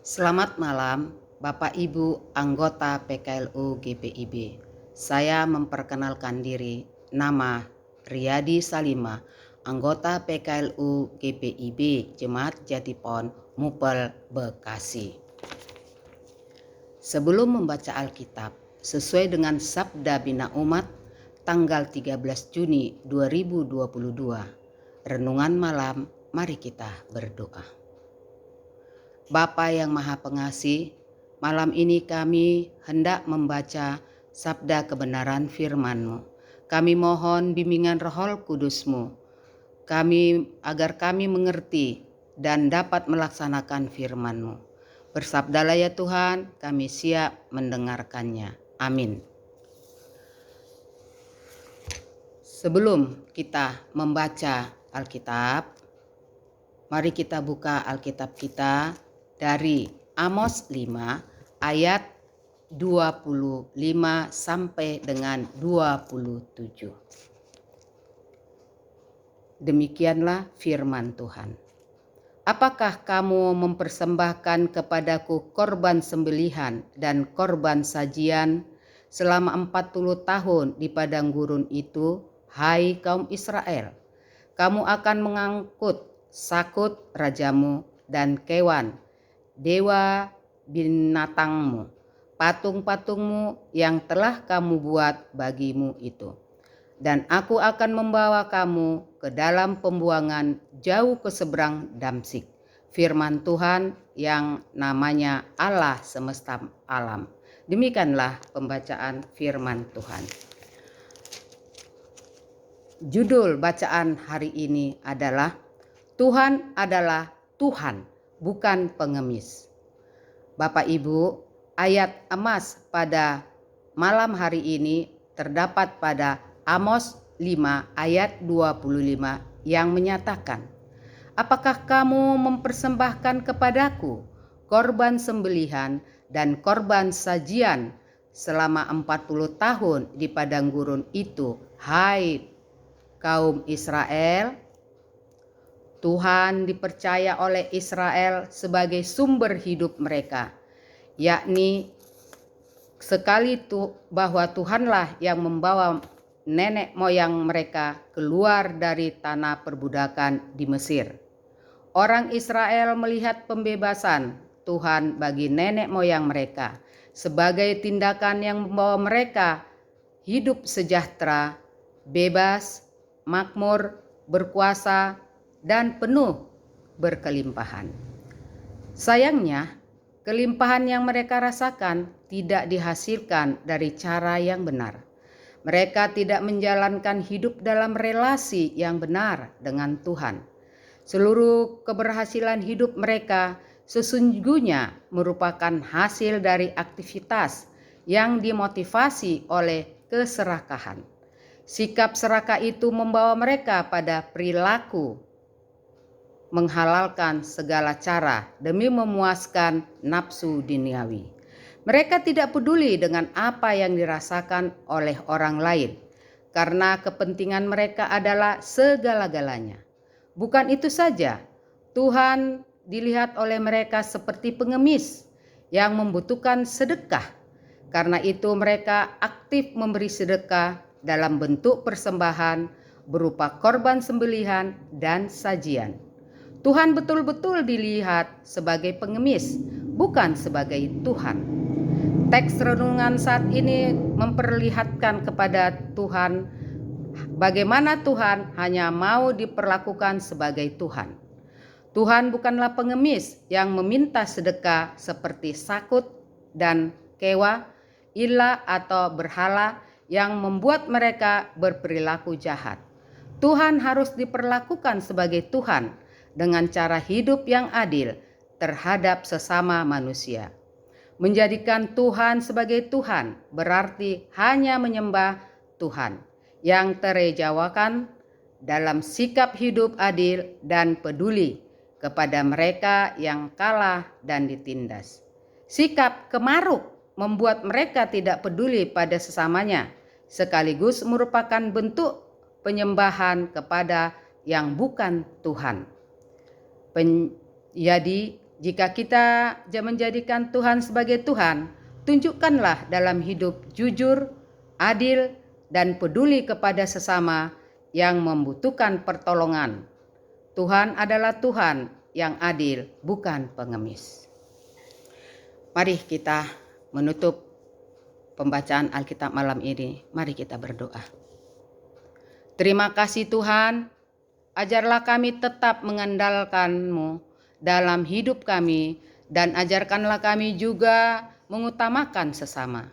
Selamat malam, Bapak Ibu anggota PKLU GPIB. Saya memperkenalkan diri, nama Riyadi Salima, anggota PKLU GPIB Jemaat Jatipon, Mupel, Bekasi. Sebelum membaca Alkitab, sesuai dengan Sabda Bina Umat, tanggal 13 Juni 2022, renungan malam, mari kita berdoa. Bapa yang Maha Pengasih, malam ini kami hendak membaca sabda kebenaran firman-Mu. Kami mohon bimbingan Roh Kudus-Mu, agar kami mengerti dan dapat melaksanakan firman-Mu. Bersabdalah ya Tuhan, kami siap mendengarkannya. Amin. Sebelum kita membaca Alkitab, mari kita buka Alkitab kita dari Amos 5 ayat 25 sampai dengan 27. Demikianlah firman Tuhan. Apakah kamu mempersembahkan kepadaku korban sembelihan dan korban sajian selama 40 tahun di padang gurun itu, hai kaum Israel? Kamu akan mengangkut Sakut rajamu dan Kewan, dewa binatangmu, patung-patungmu yang telah kamu buat bagimu itu. Dan aku akan membawa kamu ke dalam pembuangan jauh ke seberang Damsyik. Firman Tuhan yang namanya Allah semesta alam. Demikianlah pembacaan firman Tuhan. Judul bacaan hari ini adalah Tuhan adalah Tuhan, bukan pengemis. Bapak Ibu, ayat emas pada malam hari ini terdapat pada Amos 5 ayat 25 yang menyatakan, apakah kamu mempersembahkan kepadaku korban sembelihan dan korban sajian selama 40 tahun di padang gurun itu, hai kaum Israel? Tuhan dipercaya oleh Israel sebagai sumber hidup mereka, yakni sekali bahwa Tuhanlah yang membawa nenek moyang mereka keluar dari tanah perbudakan di Mesir. Orang Israel melihat pembebasan Tuhan bagi nenek moyang mereka sebagai tindakan yang membawa mereka hidup sejahtera, bebas, makmur, berkuasa, dan penuh berkelimpahan. Sayangnya, kelimpahan yang mereka rasakan tidak dihasilkan dari cara yang benar. Mereka tidak menjalankan hidup dalam relasi yang benar dengan Tuhan. Seluruh keberhasilan hidup mereka sesungguhnya merupakan hasil dari aktivitas yang dimotivasi oleh keserakahan. Sikap serakah itu membawa mereka pada perilaku menghalalkan segala cara demi memuaskan nafsu duniawi. Mereka tidak peduli dengan apa yang dirasakan oleh orang lain, karena kepentingan mereka adalah segala-galanya. Bukan itu saja, Tuhan dilihat oleh mereka seperti pengemis yang membutuhkan sedekah. Karena itu mereka aktif memberi sedekah dalam bentuk persembahan berupa korban sembelihan dan sajian. Tuhan betul-betul dilihat sebagai pengemis, bukan sebagai Tuhan. Teks renungan saat ini memperlihatkan kepada Tuhan bagaimana Tuhan hanya mau diperlakukan sebagai Tuhan. Tuhan bukanlah pengemis yang meminta sedekah seperti Sakut dan Kewa, ilah atau berhala yang membuat mereka berperilaku jahat. Tuhan harus diperlakukan sebagai Tuhan dengan cara hidup yang adil terhadap sesama manusia. Menjadikan Tuhan sebagai Tuhan berarti hanya menyembah Tuhan yang terejawakan dalam sikap hidup adil dan peduli kepada mereka yang kalah dan ditindas. Sikap kemaruk membuat mereka tidak peduli pada sesamanya, sekaligus merupakan bentuk penyembahan kepada yang bukan Tuhan. Jika kita menjadikan Tuhan sebagai Tuhan, tunjukkanlah dalam hidup jujur, adil, dan peduli kepada sesama yang membutuhkan pertolongan. Tuhan adalah Tuhan yang adil, bukan pengemis. Mari kita menutup pembacaan Alkitab malam ini. Mari kita berdoa. Terima kasih Tuhan, ajarlah kami tetap mengandalkan-Mu dalam hidup kami, dan ajarkanlah kami juga mengutamakan sesama.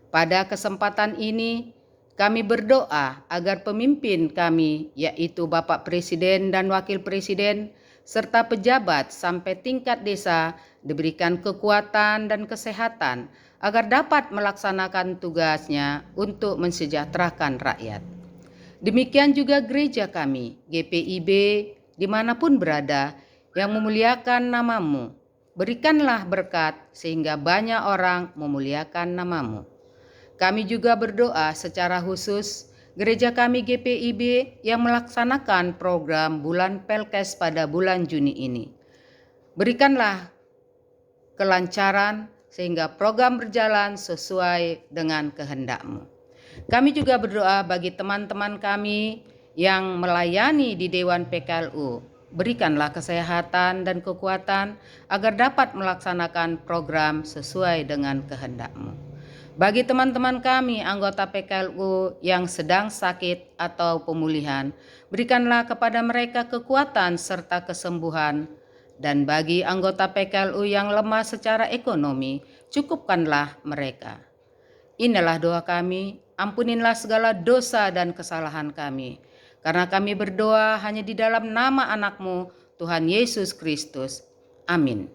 Pada kesempatan ini, kami berdoa agar pemimpin kami, yaitu Bapak Presiden dan Wakil Presiden, serta pejabat sampai tingkat desa, diberikan kekuatan dan kesehatan agar dapat melaksanakan tugasnya untuk mensejahterakan rakyat. Demikian juga gereja kami, GPIB, dimanapun berada, yang memuliakan nama-Mu. Berikanlah berkat sehingga banyak orang memuliakan nama-Mu. Kami juga berdoa secara khusus gereja kami GPIB yang melaksanakan program bulan Pelkes pada bulan Juni ini. Berikanlah kelancaran sehingga program berjalan sesuai dengan kehendak-Mu. Kami juga berdoa bagi teman-teman kami yang melayani di Dewan PKLU. Berikanlah kesehatan dan kekuatan agar dapat melaksanakan program sesuai dengan kehendak-Mu. Bagi teman-teman kami anggota PKLU yang sedang sakit atau pemulihan, berikanlah kepada mereka kekuatan serta kesembuhan. Dan bagi anggota PKLU yang lemah secara ekonomi, cukupkanlah mereka. Inilah doa kami, ampunilah segala dosa dan kesalahan kami. Karena kami berdoa hanya di dalam nama anak-Mu, Tuhan Yesus Kristus. Amin.